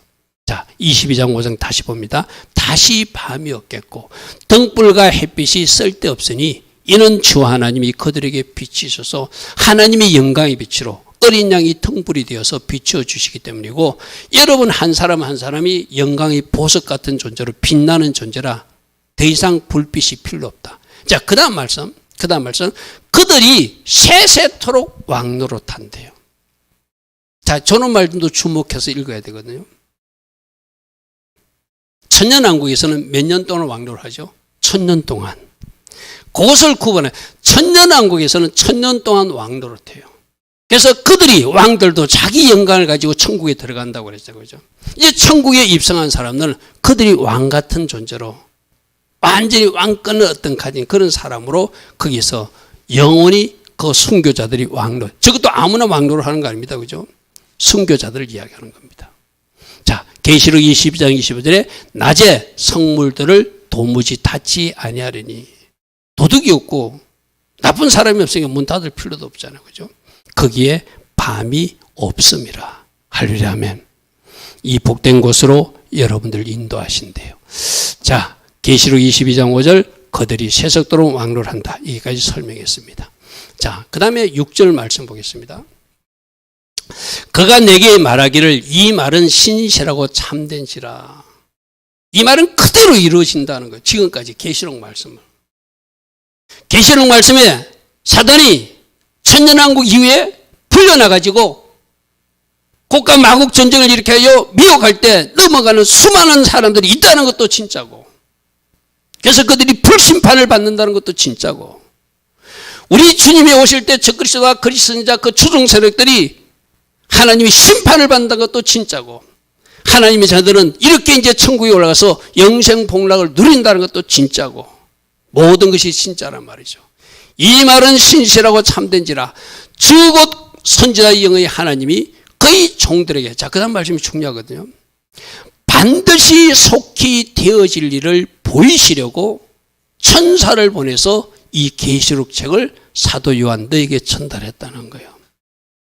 자, 22장 5장 다시 봅니다. 다시 밤이 없겠고 등불과 햇빛이 쓸데없으니 이는 주 하나님이 그들에게 빛이셔서 하나님의 영광의 빛으로 어린 양이 등불이 되어서 비추어 주시기 때문이고 여러분 한 사람 한 사람이 영광의 보석 같은 존재로 빛나는 존재라 더 이상 불빛이 필요 없다. 자, 그 다음 말씀. 그들이 세세토록 왕노릇한대요. 자, 저는 말씀도 주목해서 읽어야 되거든요. 천년왕국에서는 몇 년 동안 왕노릇하죠? 1000년 동안. 그것을 구분해. 천년왕국에서는 1000년 동안 왕노릇해요. 그래서 그들이 왕들도 자기 영광을 가지고 천국에 들어간다고 그랬죠. 그죠? 이제 천국에 입성한 사람들은 그들이 왕 같은 존재로 완전히 왕권을 어떤 가진 그런 사람으로 거기서 영원히 그 순교자들이 왕노릇. 저것도 아무나 왕노릇 하는 거 아닙니다. 그죠? 순교자들을 이야기하는 겁니다. 자, 계시록 22장 25절에 낮에 성물들을 도무지 닫지 아니하리니 도둑이 없고 나쁜 사람이 없으니까 문 닫을 필요도 없잖아요. 그죠? 거기에 밤이 없음이라. 할렐루야 아멘. 이 복된 곳으로 여러분들 인도하신대요. 자, 계시록 22장 5절 그들이 세속도로 왕노릇한다. 여기까지 설명했습니다. 자, 그 다음에 6절 말씀 보겠습니다. 그가 내게 말하기를 이 말은 신실하고 참된지라. 이 말은 그대로 이루어진다는 거예요. 지금까지 계시록 말씀을. 계시록 말씀에 사단이 천년왕국 이후에 풀려나가지고 국가 마국 전쟁을 일으켜요 미혹할 때 넘어가는 수많은 사람들이 있다는 것도 진짜고 그래서 그들이 불심판을 받는다는 것도 진짜고 우리 주님이 오실 때 적그리스도와 그리스도인자 그 추종 세력들이 하나님이 심판을 받는다는 것도 진짜고 하나님의 자들은 이렇게 이제 천국에 올라가서 영생 복락을 누린다는 것도 진짜고 모든 것이 진짜란 말이죠. 이 말은 신실하고 참된지라 주 곧 선지자 영의 하나님이 그의 종들에게 자, 그 다음 말씀이 중요하거든요. 반드시 속히 되어질 일을 보이시려고 천사를 보내서 이 계시록 책을 사도 요한 너에게 전달했다는 거예요.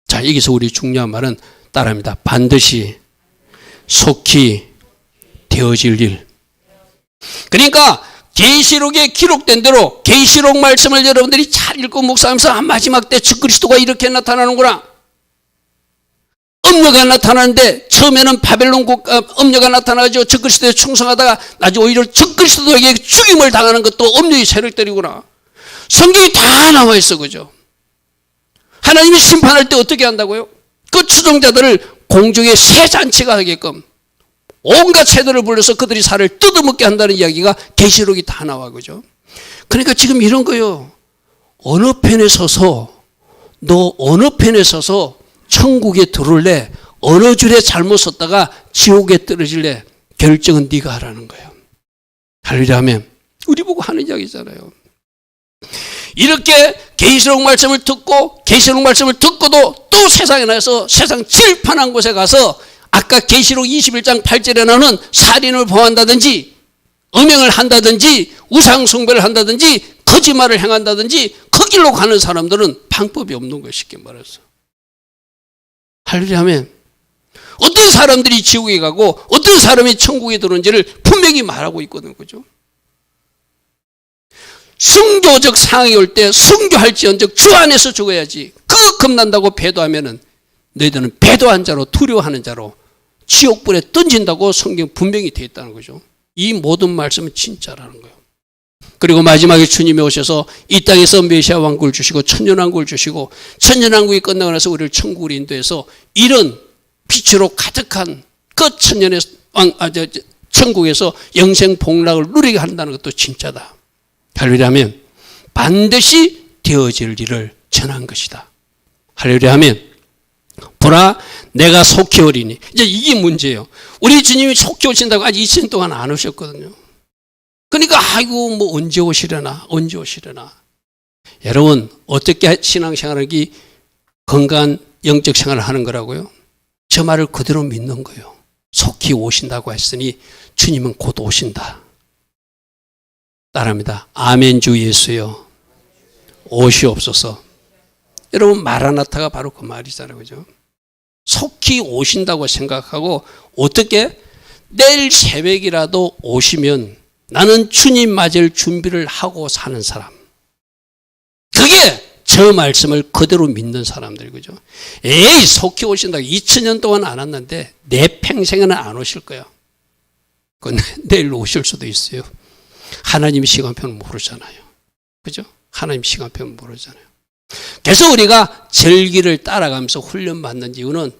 자, 여기서 우리 중요한 말은 따라합니다. 반드시 속히 되어질 일. 그러니까 계시록에 기록된 대로 계시록 말씀을 여러분들이 잘 읽고 묵상하면서 마지막 때 적그리스도가 이렇게 나타나는구나. 음녀가 나타나는데 처음에는 바벨론 국가 음녀가 나타나가지고 적그리스도에 충성하다가 나중에 오히려 적그리스도에게 죽임을 당하는 것도 음녀의 세력들이구나. 성경이 다 나와 있어. 그죠? 하나님이 심판할 때 어떻게 한다고요? 그 추종자들을 공중에 새 잔치가 하게끔 온갖 새들을 불러서 그들이 살을 뜯어먹게 한다는 이야기가 계시록이 다 나와. 그죠? 그러니까 지금 이런 거요. 어느 편에 서서 너 어느 편에 서서 천국에 들어올래? 어느 줄에 잘못 섰다가 지옥에 떨어질래? 결정은 네가 하라는 거예요. 할렐루야 하면 우리 보고 하는 이야기잖아요. 이렇게 계시록 말씀을 듣고 계시록 말씀을 듣고도 또 세상에 나가서 세상 칠판한 곳에 가서 아까 계시록 21장 8절에 나오는 살인을 범한다든지 음행을 한다든지 우상 숭배를 한다든지 거짓말을 행한다든지 그 길로 가는 사람들은 방법이 없는 거예요. 쉽게 말해서. 할렐루야 하면 어떤 사람들이 지옥에 가고 어떤 사람이 천국에 들어오는지를 분명히 말하고 있거든요. 그죠? 순교적 상황이 올 때 순교할지언정 주 안에서 죽어야지. 그거 겁난다고 배도하면은 너희들은 배도한 자로 두려워하는 자로 지옥불에 던진다고 성경 분명히 되어 있다는 거죠. 이 모든 말씀은 진짜라는 거예요. 그리고 마지막에 주님이 오셔서 이 땅에서 메시아 왕국을 주시고 천년왕국을 주시고 천년왕국이 끝나고 나서 우리를 천국으로 인도해서 이런 빛으로 가득한 그 천년의 천국에서 영생 복락을 누리게 한다는 것도 진짜다. 할렐루야 하면 반드시 되어질 일을 전한 것이다. 할렐루야 하면 보라 내가 속히 오리니. 이제 이게 문제예요. 우리 주님이 속히 오신다고 아직 2000년 동안 안 오셨거든요. 그러니까 아이고 뭐 언제 오시려나 언제 오시려나. 여러분 어떻게 신앙생활하기 건강한 영적 생활을 하는 거라고요? 저 말을 그대로 믿는 거예요. 속히 오신다고 했으니 주님은 곧 오신다. 따라합니다. 아멘 주 예수여 오시옵소서. 여러분 마라나타가 바로 그 말이잖아요. 그죠? 속히 오신다고 생각하고 어떻게 내일 새벽이라도 오시면 나는 주님 맞을 준비를 하고 사는 사람. 그게 저 말씀을 그대로 믿는 사람들. 그죠? 에이 속히 오신다고 2000년 동안 안 왔는데 내 평생에는 안 오실 거야. 그건 내일 오실 수도 있어요. 하나님 시간표는 모르잖아요. 그죠? 하나님 시간표는 모르잖아요. 그래서 우리가 절기를 따라가면서 훈련받는 이유는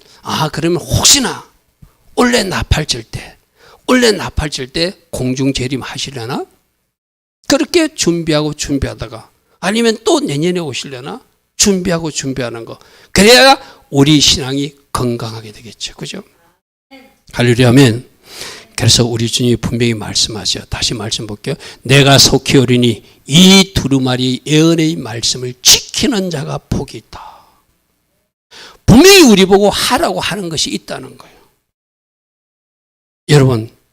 그러면 혹시나 원래 나팔 칠 때 공중 재림 하시려나? 그렇게 준비하다가 아니면 또 내년에 오시려나? 준비하는 거. 그래야 우리 신앙이 건강하게 되겠죠. 그죠? 할렐루야 아멘. 그래서 우리 주님이 분명히 말씀하셔. 다시 말씀 볼게요. 내가 속히 오리니 이 두루마리 예언의 말씀을 지키는 자가 복이 있다. 분명히 우리 보고 하라고 하는 것이 있다는 거예요.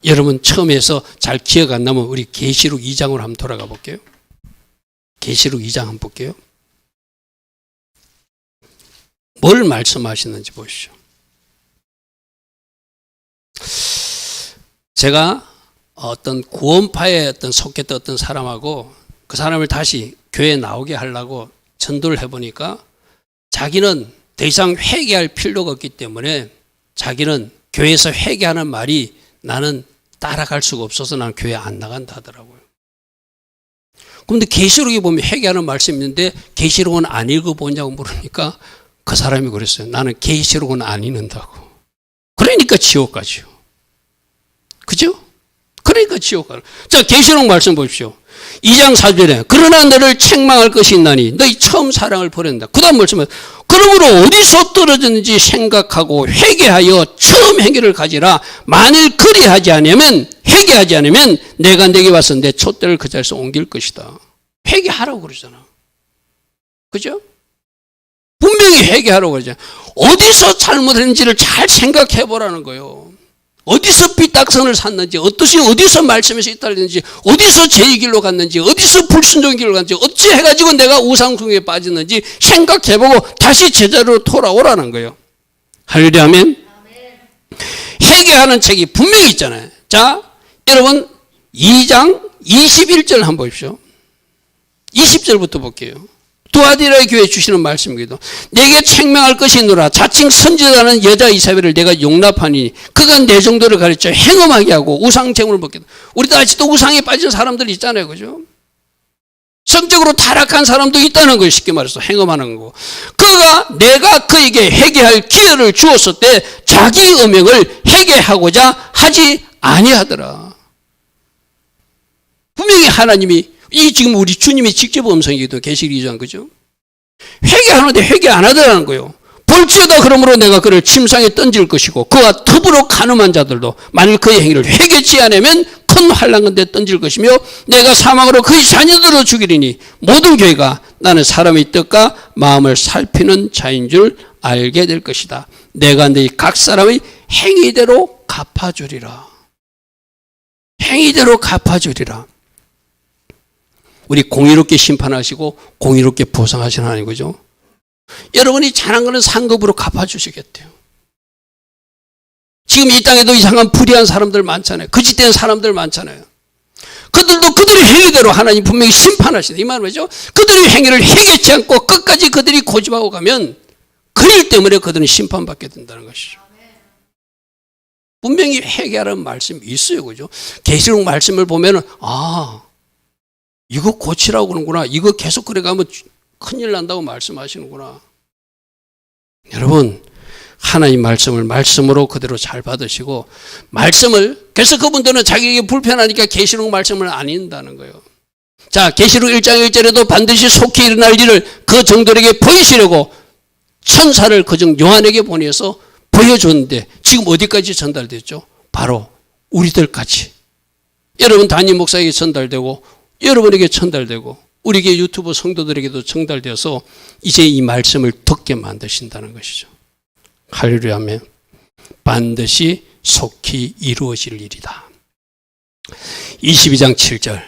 여러분 처음에서 잘 기억 안 나면 우리 계시록 2장으로 한번 돌아가 볼게요. 계시록 2장 한번 볼게요. 뭘 말씀하시는지 보시죠. 제가 어떤 구원파에 속했던 어떤 사람하고 그 사람을 다시 교회에 나오게 하려고 전도를 해보니까 자기는 더 이상 회개할 필요가 없기 때문에 자기는 교회에서 회개하는 말이 나는 따라갈 수가 없어서 나는 교회 안 나간다 하더라고요. 그런데 계시록에 보면 회개하는 말씀이 있는데 계시록은 안 읽어보냐고 물으니까 그 사람이 그랬어요. 나는 계시록은 안 읽는다고. 그러니까 지옥 가죠. 그죠? 그러니까 지옥 가는. 자, 계시록 말씀 보십시오. 2장 4절에 그러나 너를 책망할 것이 있나니 너희 처음 사랑을 버린다. 그 다음 말씀은 그러므로 어디서 떨어졌는지 생각하고 회개하여 처음 행위를 가지라. 만일 그리하지 않으면 회개하지 않으면 내가 내게 와서 내 촛대를 그 자리에서 옮길 것이다. 회개하라고 그러잖아. 그죠? 분명히 회개하라고 그러잖아. 어디서 잘못했는지를 잘 생각해 보라는 거예요. 어디서 삐딱선을 샀는지, 어디서 말씀에서 이탈했는지, 어디서 죄의 길로 갔는지, 어디서 불순종의 길로 갔는지, 어찌 해가지고 내가 우상숭배에 빠졌는지 생각해보고 다시 제자리로 돌아오라는 거예요. 할렐루야 아멘. 회개하는 책이 분명히 있잖아요. 자, 여러분 2장 21절 한번 보십시오. 20절부터 볼게요. 두아디라의 교회에 주시는 말씀이기도. 내게 책망할 것이 있노라. 자칭 선지자라는 여자 이사벨을 내가 용납하니 그가 내 정도를 가르쳐 행음하게 하고 우상 제물을 먹게. 우리도 아직도 우상에 빠진 사람들 있잖아요. 그죠? 성적으로 타락한 사람도 있다는 거예요. 쉽게 말해서 행음하는 거. 그가 내가 그에게 회개할 기회를 주었을 때 자기 음행을 회개하고자 하지 아니하더라. 분명히 하나님이 이 지금 우리 주님이 직접 음성이기도 계시를 이주한 거죠. 회개하는데 회개 안 하더라는 거예요. 볼지어다 그러므로 내가 그를 침상에 던질 것이고 그와 더불어 간음한 자들도 만일 그의 행위를 회개치 않으면 큰 환난건대 던질 것이며 내가 사망으로 그의 자녀들을 죽이리니 모든 교회가 나는 사람의 뜻과 마음을 살피는 자인 줄 알게 될 것이다. 내가 너희 각 사람의 행위대로 갚아주리라. 행위대로 갚아주리라. 우리 공의롭게 심판하시고 공의롭게 보상하시는 하나님 거죠. 여러분이 잘한 거는 상급으로 갚아주시겠대요. 지금 이 땅에도 이상한 불의한 사람들 많잖아요. 거짓된 사람들 많잖아요. 그들도 그들의 행위대로 하나님 분명히 심판하시다. 이 말은 뭐죠? 그들의 행위를 회개치 않고 끝까지 그들이 고집하고 가면 그 일 때문에 그들은 심판받게 된다는 것이죠. 분명히 회개하라는 말씀이 있어요. 그죠? 계시록 말씀을 보면은 이거 고치라고 그러는구나. 이거 계속 그래 가면 큰일 난다고 말씀하시는구나. 여러분, 하나님 말씀을 말씀으로 그대로 잘 받으시고 말씀을 그래서 그분들은 자기에게 불편하니까 계시록 말씀을 안 읽는다는 거예요. 자, 계시록 1장 1절에도 반드시 속히 일어날 일을 그 정도에게 보이시려고 천사를 그중 요한에게 보내서 보여줬는데 지금 어디까지 전달됐죠? 바로 우리들까지. 여러분 담임 목사에게 전달되고 여러분에게 전달되고 우리에게 유튜브 성도들에게도 전달되어서 이제 이 말씀을 듣게 만드신다는 것이죠. 할렐루야 하면 반드시 속히 이루어질 일이다. 22장 7절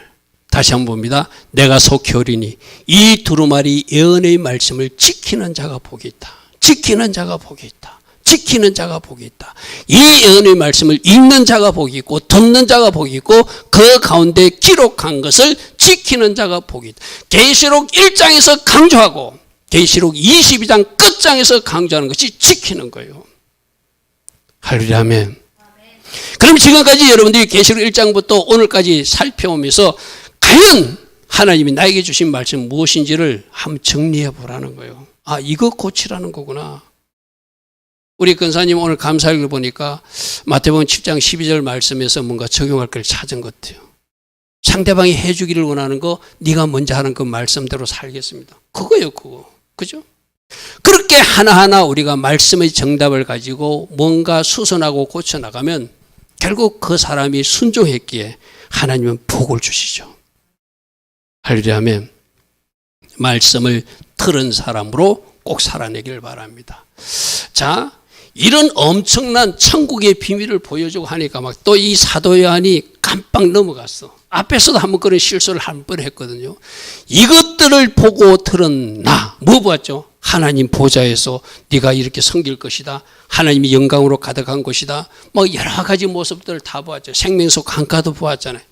다시 한번 봅니다. 내가 속히 오리니 이 두루마리 예언의 말씀을 지키는 자가 복이 있다. 지키는 자가 복이 있다. 지키는 자가 복이 있다. 이 예언의 말씀을 읽는 자가 복이 있고 듣는 자가 복이 있고 그 가운데 기록한 것을 지키는 자가 복이 있다. 계시록 1장에서 강조하고 계시록 22장 끝장에서 강조하는 것이 지키는 거예요. 할렐루야 아멘. 그럼 지금까지 여러분들이 계시록 1장부터 오늘까지 살펴오면서 과연 하나님이 나에게 주신 말씀 무엇인지를 한번 정리해 보라는 거예요. 이거 고치라는 거구나. 우리 근사님 오늘 감사일을 보니까 마태복음 10장 12절 말씀에서 뭔가 적용할 걸 찾은 것 같아요. 상대방이 해주기를 원하는 거 네가 먼저 하는 그 말씀대로 살겠습니다. 그거예요, 그거. 그죠? 그렇게 하나하나 우리가 말씀의 정답을 가지고 뭔가 수선하고 고쳐나가면 결국 그 사람이 순종했기에 하나님은 복을 주시죠. 할렐루야 아멘. 말씀을 들은 사람으로 꼭 살아내기를 바랍니다. 자, 이런 엄청난 천국의 비밀을 보여주고 하니까 막 또 이 사도 요한이 깜빡 넘어갔어. 앞에서도 한번 그런 실수를 한 번 했거든요. 이것들을 보고 들은 뭐 보았죠? 하나님 보좌에서 네가 이렇게 섬길 것이다. 하나님이 영광으로 가득한 것이다. 뭐 여러 가지 모습들을 다 보았죠. 생명수 강가도 보았잖아요.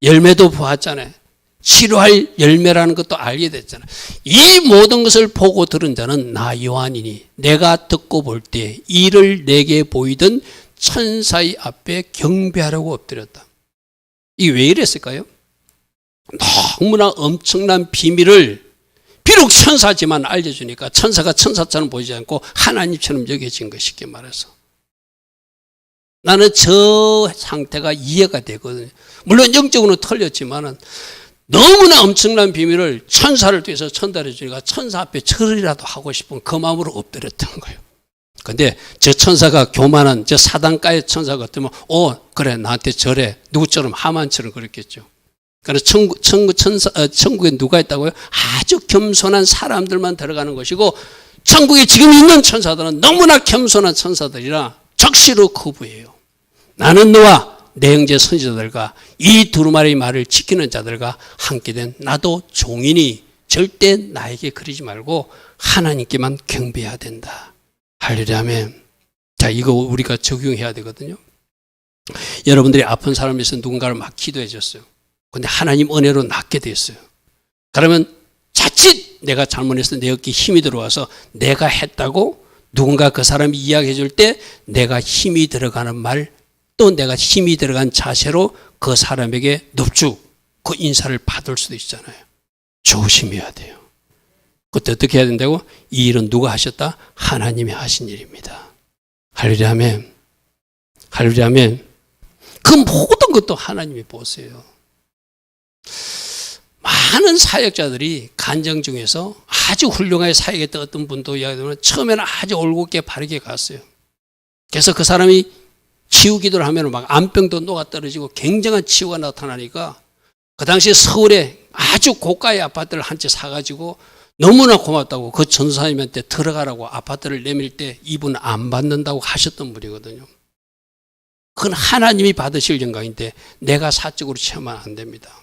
열매도 보았잖아요. 치료할 열매라는 것도 알게 됐잖아요. 이 모든 것을 보고 들은 자는 나 요한이니 내가 듣고 볼 때 이를 내게 보이던 천사의 앞에 경배하라고 엎드렸다. 이게 왜 이랬을까요? 너무나 엄청난 비밀을 비록 천사지만 알려주니까 천사가 천사처럼 보이지 않고 하나님처럼 여겨진 것 쉽게 말해서. 나는 저 상태가 이해가 되거든요. 물론 영적으로는 틀렸지만은 너무나 엄청난 비밀을 천사를 통해서 전달해 주니까 천사 앞에 절이라도 하고 싶은 그 마음으로 엎드렸던 거예요. 근데 저 천사가 교만한 저 사단가의 천사 같으면 그래 나한테 절해. 누구처럼 하만처럼 그랬겠죠. 그래서 천국에 누가 있다고요? 아주 겸손한 사람들만 들어가는 것이고 천국에 지금 있는 천사들은 너무나 겸손한 천사들이라 적시로 거부해요. 나는 너와 내 형제 선지자들과 이 두루마리 말을 지키는 자들과 함께 된 나도 종이니 절대 나에게 그러지 말고 하나님께만 경배해야 된다. 할렐루야 아멘. 자, 이거 우리가 적용해야 되거든요. 여러분들이 아픈 사람을 위해서 누군가를 막 기도해 줬어요. 근데 하나님 은혜로 낫게 됐어요. 그러면 자칫 내가 잘못해서 내 어깨에 힘이 들어와서 내가 했다고 누군가 그 사람이 이야기해 줄 때 내가 힘이 들어가는 말 또 내가 힘이 들어간 자세로 그 사람에게 넙죽 그 인사를 받을 수도 있잖아요. 조심해야 돼요. 그때 어떻게 해야 된다고? 이 일은 누가 하셨다? 하나님이 하신 일입니다. 할렐루야 아멘. 할렐루야 아멘. 그 모든 것도 하나님이 보세요. 많은 사역자들이 간정 중에서 아주 훌륭하게 사역했던 어떤 분도 이야기하면 처음에는 아주 올곧게 바르게 갔어요. 그래서 그 사람이 치유 기도를 하면 막 암병도 녹아떨어지고 굉장한 치유가 나타나니까 그 당시에 서울에 아주 고가의 아파트를 한 채 사가지고 너무나 고맙다고 그 전사님한테 들어가라고 아파트를 내밀 때 이분은 안 받는다고 하셨던 분이거든요. 그건 하나님이 받으실 영광인데 내가 사적으로 체험하면 안 됩니다.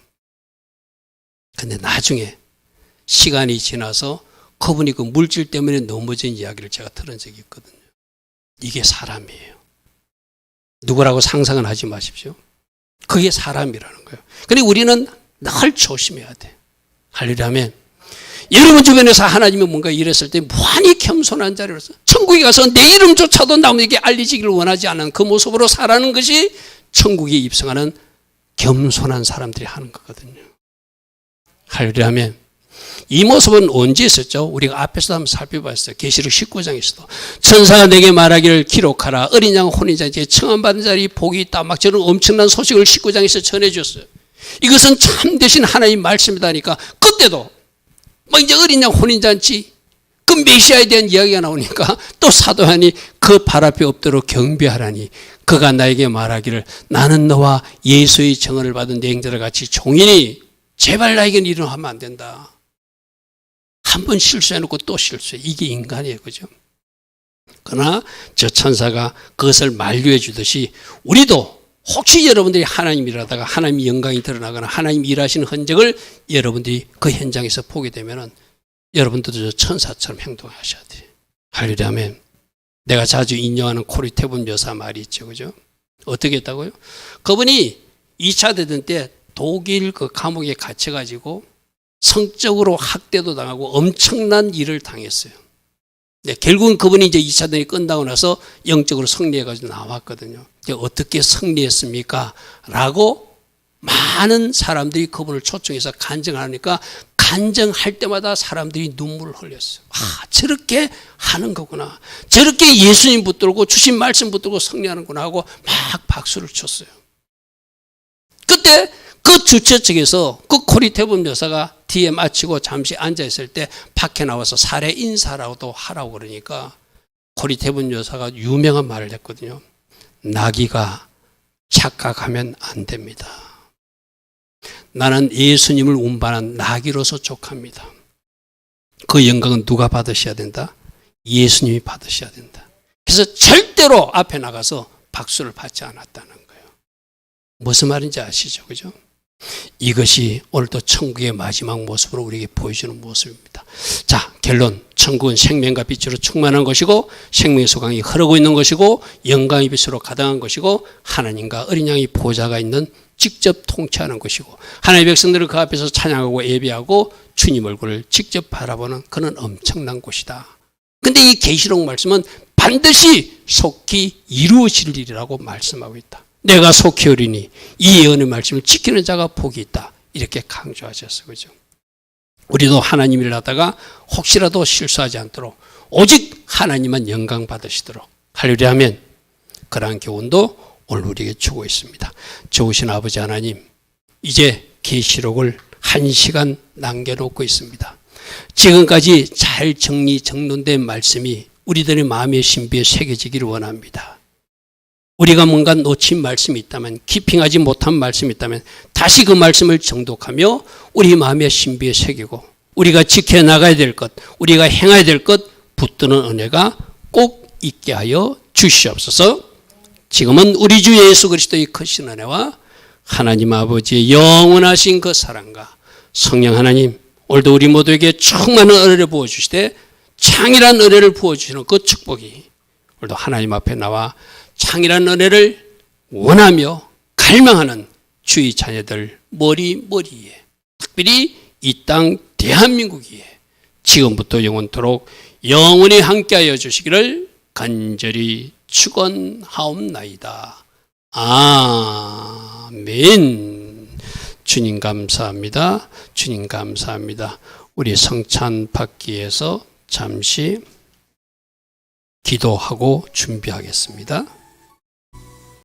근데 나중에 시간이 지나서 그분이 그 물질 때문에 넘어진 이야기를 제가 들은 적이 있거든요. 이게 사람이에요. 누구라고 상상은 하지 마십시오. 그게 사람이라는 거예요. 근데 우리는 늘 조심해야 돼. 할렐루야 아멘. 여러분 주변에서 하나님이 뭔가 일했을 때 무한히 겸손한 자리로서 천국에 가서 내 이름조차도 남에게 알리지기를 원하지 않은 그 모습으로 살아가는 것이 천국에 입성하는 겸손한 사람들이 하는 거거든요. 할렐루야 아멘. 이 모습은 언제 있었죠? 우리가 앞에서 한번 살펴봤어요. 계시록 19장에서도 천사가 내게 말하기를 기록하라. 어린 양 혼인잔치에 청함받은 자리 복이 있다. 막 저런 엄청난 소식을 19장에서 전해줬어요. 이것은 참되신 하나님 말씀이다니까 그때도 뭐 이제 어린 양 혼인잔치 그 메시아에 대한 이야기가 나오니까 또 사도 요한이 그 발 앞에 엎드려 경배하라니 그가 나에게 말하기를 나는 너와 예수의 정언을 받은 내 형제들 같이 종이니 제발 나에게는 이런 하면 안 된다. 한 번 실수해놓고 또 실수해. 이게 인간이에요. 그죠? 그러나 저 천사가 그것을 만류해 주듯이 우리도 혹시 여러분들이 하나님 일하다가 하나님의 영광이 드러나거나 하나님 일하시는 흔적을 여러분들이 그 현장에서 보게 되면 여러분들도 저 천사처럼 행동하셔야 돼요. 할렐루야 아멘. 내가 자주 인용하는 코리테분 여사 말이 있죠. 그죠? 어떻게 했다고요? 그분이 2차 대전 때 독일 그 감옥에 갇혀가지고 성적으로 학대도 당하고 엄청난 일을 당했어요. 네, 결국은 그분이 이제 2차 대전이 끝나고 나서 영적으로 승리해가지고 나왔거든요. 어떻게 승리했습니까? 라고 많은 사람들이 그분을 초청해서 간증하니까 간증할 때마다 사람들이 눈물을 흘렸어요. 아, 저렇게 하는 거구나. 저렇게 예수님 붙들고 주신 말씀 붙들고 승리하는구나 하고 막 박수를 쳤어요. 그때 그 주최 측에서 그 코리테분 여사가 뒤에 마치고 잠시 앉아있을 때 밖에 나와서 사례 인사라고도 하라고 그러니까 코리테분 여사가 유명한 말을 했거든요. 나귀가 착각하면 안 됩니다. 나는 예수님을 운반한 나귀로서 족합니다. 그 영광은 누가 받으셔야 된다? 예수님이 받으셔야 된다. 그래서 절대로 앞에 나가서 박수를 받지 않았다는 거예요. 무슨 말인지 아시죠? 그죠? 이것이 오늘도 천국의 마지막 모습으로 우리에게 보여주는 모습입니다. 자, 결론. 천국은 생명과 빛으로 충만한 것이고 생명의 소강이 흐르고 있는 것이고 영광의 빛으로 가득한 것이고 하나님과 어린 양의 보좌가 있는 직접 통치하는 것이고 하나님의 백성들을 그 앞에서 찬양하고 예배하고 주님 얼굴을 직접 바라보는 그런 엄청난 곳이다. 그런데 이 계시록 말씀은 반드시 속히 이루어질 일이라고 말씀하고 있다. 내가 속히 오리니 이 예언의 말씀을 지키는 자가 복이 있다. 이렇게 강조하셨어요. 그죠? 우리도 하나님 일을 하다가 혹시라도 실수하지 않도록 오직 하나님만 영광 받으시도록 할렐루야 하면 그러한 교훈도 오늘 우리에게 주고 있습니다. 좋으신 아버지 하나님, 이제 계시록을 1시간 남겨놓고 있습니다. 지금까지 잘 정리정돈된 말씀이 우리들의 마음의 신비에 새겨지기를 원합니다. 우리가 뭔가 놓친 말씀이 있다면, 키핑하지 못한 말씀이 있다면 다시 그 말씀을 정독하며 우리 마음의 신비에 새기고 우리가 지켜나가야 될 것, 우리가 행해야 될 것 붙드는 은혜가 꼭 있게 하여 주시옵소서. 지금은 우리 주 예수 그리스도의 크신 은혜와 하나님 아버지의 영원하신 그 사랑과 성령 하나님, 오늘도 우리 모두에게 충만한 은혜를 부어주시되 창일한 은혜를 부어주시는 그 축복이 오늘도 하나님 앞에 나와 창일한 은혜를 원하며 갈망하는 주의 자녀들 머리에 특별히 이 땅 대한민국 위에 지금부터 영원토록 영원히 함께하여 주시기를 간절히 축원하옵나이다. 아멘. 주님 감사합니다. 주님 감사합니다. 우리 성찬 받기 위해서 잠시 기도하고 준비하겠습니다.